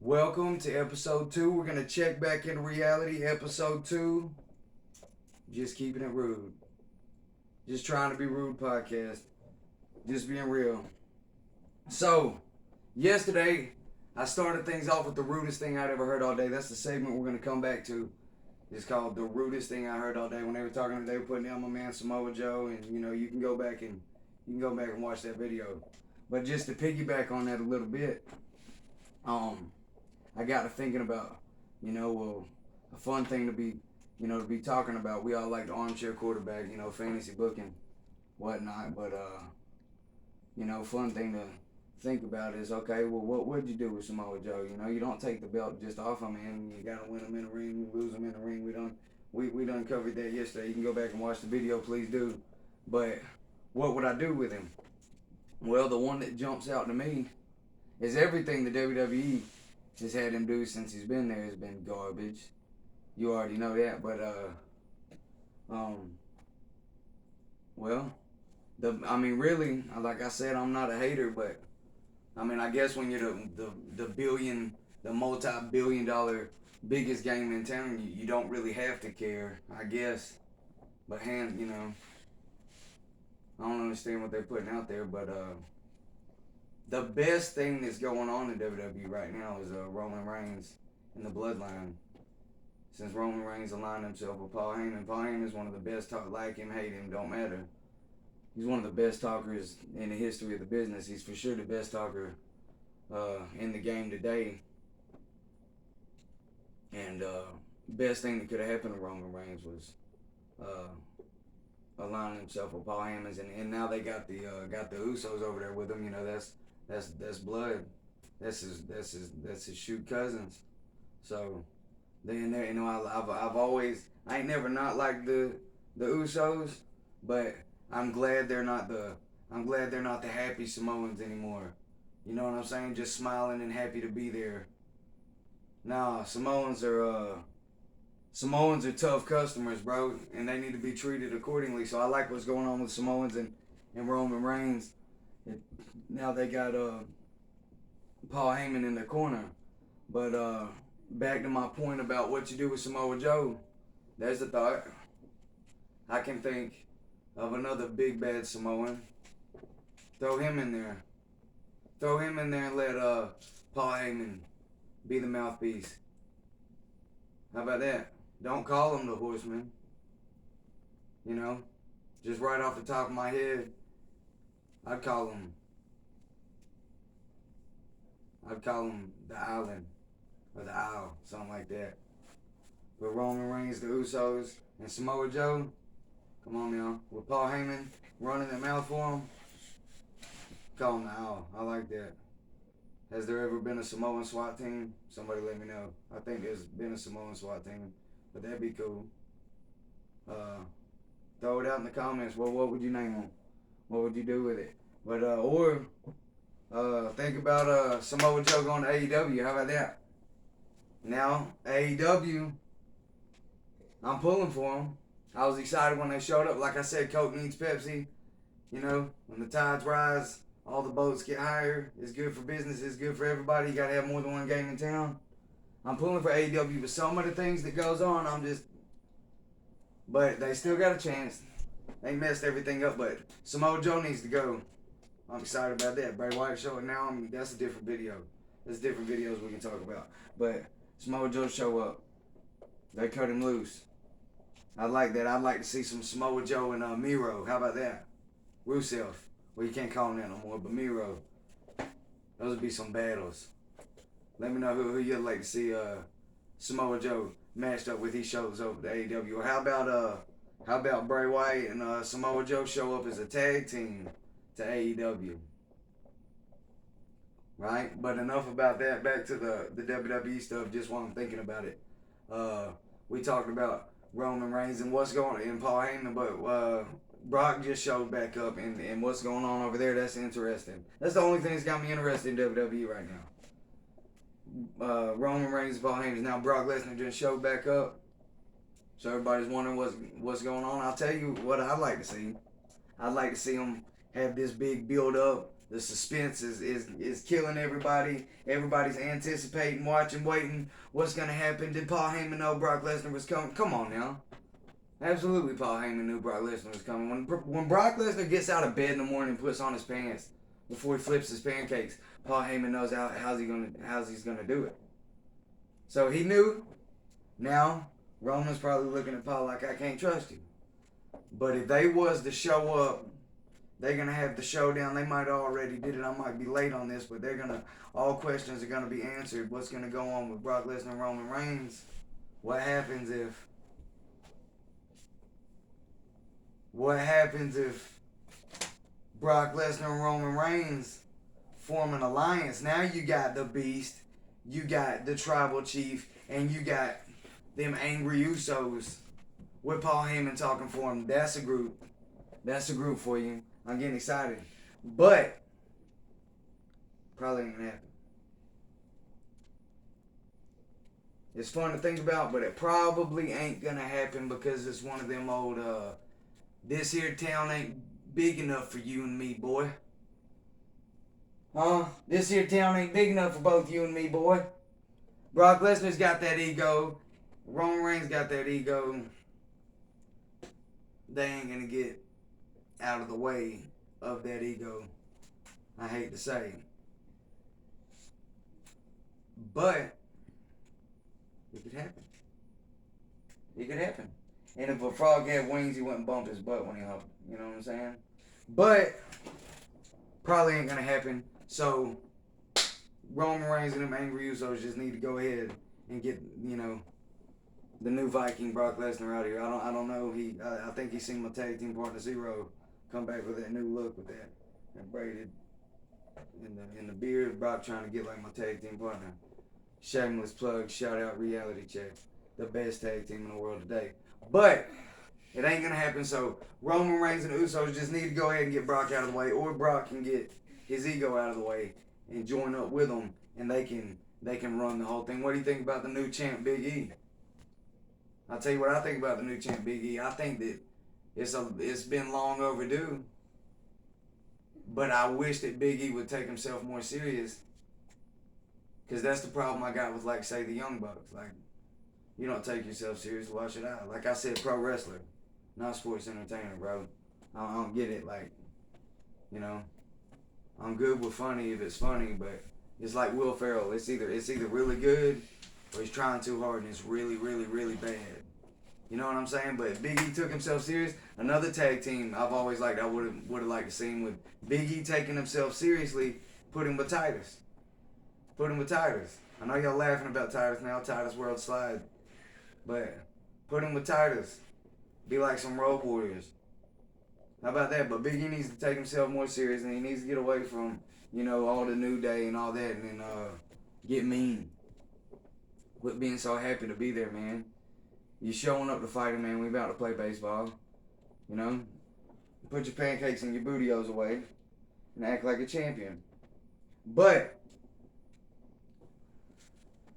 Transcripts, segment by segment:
Welcome to episode 2. We're going to check back into reality. Episode 2. Just keeping it rude. Just trying to be rude podcast. Just being real. So, yesterday, I started things off with the rudest thing I'd ever heard all day. That's the segment we're going to come back to. It's called The Rudest Thing I Heard All Day. When they were talking, they were putting down my man Samoa Joe. And, you can go back and watch that video. But just to piggyback on that a little bit, I got to thinking about, a fun thing to be talking about. We all like the armchair quarterback, fantasy booking, whatnot. But, fun thing to think about is, okay, well, what would you do with Samoa Joe? You don't take the belt just off him, man. You got to win him in the ring, lose him in the ring. We done covered that yesterday. You can go back and watch the video, please do. But what would I do with him? Well, the one that jumps out to me is everything the WWE has had him do since he's been there has been garbage. You already know that, but really, like I said, I'm not a hater, but I guess when you're the multi-billion-dollar biggest game in town, you don't really have to care, I guess. But I don't understand what they're putting out there, but the best thing that's going on in WWE right now is Roman Reigns and the Bloodline. Since Roman Reigns aligned himself with Paul Heyman, Paul Heyman is one of the best talkers. Like him, hate him, don't matter. He's one of the best talkers in the history of the business. He's for sure the best talker in the game today. And best thing that could have happened to Roman Reigns was aligning himself with Paul Heyman, and now they got the Usos over there with him. That's blood. That's his shoot cousins. So then there, I've always, I ain't never not liked the Usos, but I'm glad they're not the happy Samoans anymore. You know what I'm saying? Just smiling and happy to be there. Nah, Samoans are tough customers, bro, and they need to be treated accordingly. So I like what's going on with Samoans and Roman Reigns. Now they got Paul Heyman in the corner. But back to my point about what you do with Samoa Joe, there's the thought. I can think of another big bad Samoan. Throw him in there. And let Paul Heyman be the mouthpiece. How about that? Don't call him the Horseman. Just right off the top of my head, I'd call him the Island or the Isle, something like that. With Roman Reigns, the Usos, and Samoa Joe, come on now. With Paul Heyman running the mouth for him, call him the Isle. I like that. Has there ever been a Samoan SWAT team? Somebody let me know. I think there's been a Samoan SWAT team, but that'd be cool. Throw it out in the comments. Well, what would you name them? What would you do with it? But or think about Samoa Joe going to AEW. How about that? Now AEW, I'm pulling for them. I was excited when they showed up. Like I said, Coke needs Pepsi. When the tides rise, all the boats get higher. It's good for business. It's good for everybody. You got to have more than one game in town. I'm pulling for AEW, but some of the things that goes on, but they still got a chance. They messed everything up, but Samoa Joe needs to go. I'm excited about that. Bray Wyatt showing now, that's a different video. There's different videos we can talk about. But Samoa Joe show up. They cut him loose. I like that. I'd like to see some Samoa Joe and Miro. How about that? Rusev. Well, you can't call him that no more, but Miro. Those would be some battles. Let me know who you'd like to see Samoa Joe matched up with. He shows up at AEW. Or how about Bray Wyatt and Samoa Joe show up as a tag team to AEW? Right? But enough about that. Back to the WWE stuff, just while I'm thinking about it. We talked about Roman Reigns and what's going on in Paul Heyman, but Brock just showed back up, and what's going on over there, that's interesting. That's the only thing that's got me interested in WWE right now. Roman Reigns and Paul Heyman. Now Brock Lesnar just showed back up. So everybody's wondering what's going on. I'll tell you what I'd like to see. I'd like to see him have this big build up The suspense is killing everybody. Everybody's anticipating, watching, waiting. What's gonna happen? Did Paul Heyman know Brock Lesnar was coming? Come on now. Absolutely, Paul Heyman knew Brock Lesnar was coming. When Brock Lesnar gets out of bed in the morning and puts on his pants before he flips his pancakes, Paul Heyman knows how's he's gonna do it. So he knew. Now Roman's probably looking at Paul like, I can't trust you. But if they was to show up, they're gonna have the showdown. They might have already did it. I might be late on this, but all questions are gonna be answered. What's gonna go on with Brock Lesnar and Roman Reigns? What happens if Brock Lesnar and Roman Reigns form an alliance? Now you got the Beast, you got the Tribal Chief, and you got them angry Usos with Paul Heyman talking for him. That's a group. That's a group for you. I'm getting excited. But probably ain't gonna happen. It's fun to think about, but it probably ain't gonna happen because it's one of them old, this here town ain't big enough for you and me, boy. Huh? This here town ain't big enough for both you and me, boy. Brock Lesnar's got that ego. Roman Reigns got that ego. They ain't gonna get out of the way of that ego. I hate to say. But it could happen. It could happen. And if a frog had wings, he wouldn't bump his butt when he hopped. You know what I'm saying? But probably ain't gonna happen. So Roman Reigns and them angry Usos just need to go ahead and get, the new Viking Brock Lesnar out of here. I don't know. I think he's seen my tag team partner Zero come back with that new look with that braided in the beard. Brock trying to get like my tag team partner. Shameless plug. Shout out Reality Check, the best tag team in the world today. But it ain't gonna happen. So Roman Reigns and the Usos just need to go ahead and get Brock out of the way, or Brock can get his ego out of the way and join up with them, and they can run the whole thing. What do you think about the new champ Big E? I'll tell you what I think about the new champ Big E. I think that it's been long overdue, but I wish that Big E would take himself more serious, because that's the problem I got with, like, say, the Young Bucks. Like, you don't take yourself serious, why should I? Like I said, pro wrestler, not sports entertainer, bro. I don't get it. Like, I'm good with funny if it's funny, but it's like Will Ferrell. It's either really good or he's trying too hard and it's really, really, really bad. You know what I'm saying? But Big E took himself serious. Another tag team I've always liked, I would have liked to see him with Big E taking himself seriously. Put him with Titus. I know y'all laughing about Titus now, Titus World Slide. But put him with Titus. Be like some Road Warriors. How about that? But Big E needs to take himself more serious, and he needs to get away from, all the New Day and all that, and then get mean. Quit being so happy to be there, man. You showing up to fight him, man. We about to play baseball. Put your pancakes and your bootios away and act like a champion. But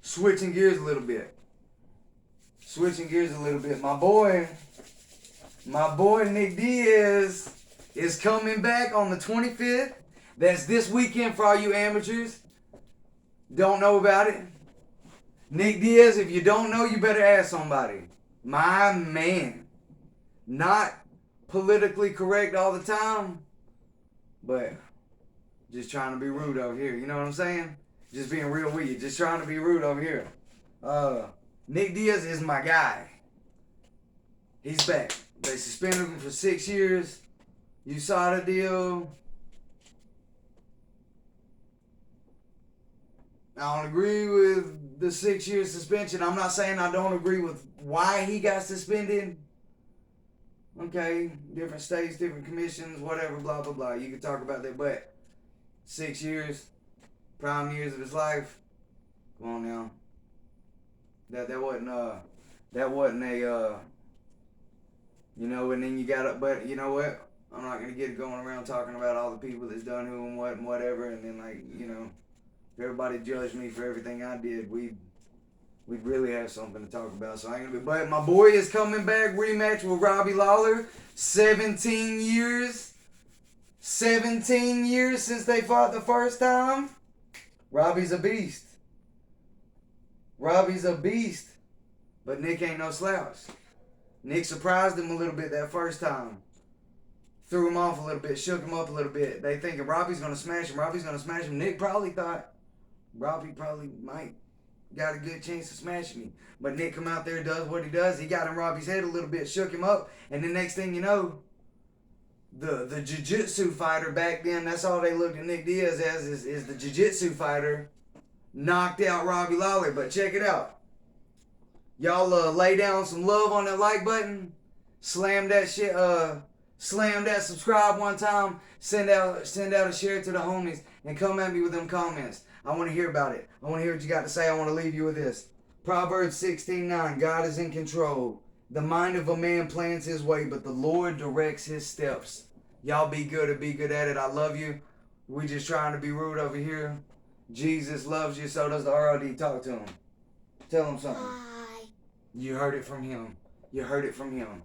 switching gears a little bit. My boy Nick Diaz is coming back on the 25th. That's this weekend for all you amateurs. Don't know about it? Nick Diaz, if you don't know, you better ask somebody. My man. Not politically correct all the time, but just trying to be rude over here. You know what I'm saying? Just being real with you. Just trying to be rude over here. Nick Diaz is my guy. He's back. They suspended him for 6 years. You saw the deal. I don't agree with the 6-year suspension. I'm not saying I don't agree with why he got suspended. Okay, different states, different commissions, whatever, blah, blah, blah. You can talk about that, but 6 years, prime years of his life. Come on now. That wasn't a and then you got but you know what? I'm not gonna get going around talking about all the people that's done who and what and whatever, and then if everybody judged me for everything I did, we'd really have something to talk about. So I ain't gonna be. But my boy is coming back, rematch with Robbie Lawler, 17 years. 17 years since they fought the first time. Robbie's a beast. Robbie's a beast. But Nick ain't no slouch. Nick surprised him a little bit that first time. Threw him off a little bit, shook him up a little bit. They thinking Robbie's going to smash him. Robbie's going to smash him. Nick probably thought Robbie probably might got a good chance of smashing me. But Nick come out there, does what he does. He got in Robbie's head a little bit, shook him up. And the next thing you know, the jiu-jitsu fighter back then, that's all they looked at Nick Diaz as is the jiu-jitsu fighter, knocked out Robbie Lawler. But check it out. Y'all lay down some love on that like button. Slam that shit, slam that subscribe one time. Send out a share to the homies. And come at me with them comments. I want to hear about it. I want to hear what you got to say. I want to leave you with this. Proverbs 16:9. God is in control. The mind of a man plans his way, but the Lord directs his steps. Y'all be good and be good at it. I love you. We just trying to be rude over here. Jesus loves you, so does the ROD. Talk to him. Tell him something. Bye. You heard it from him. You heard it from him.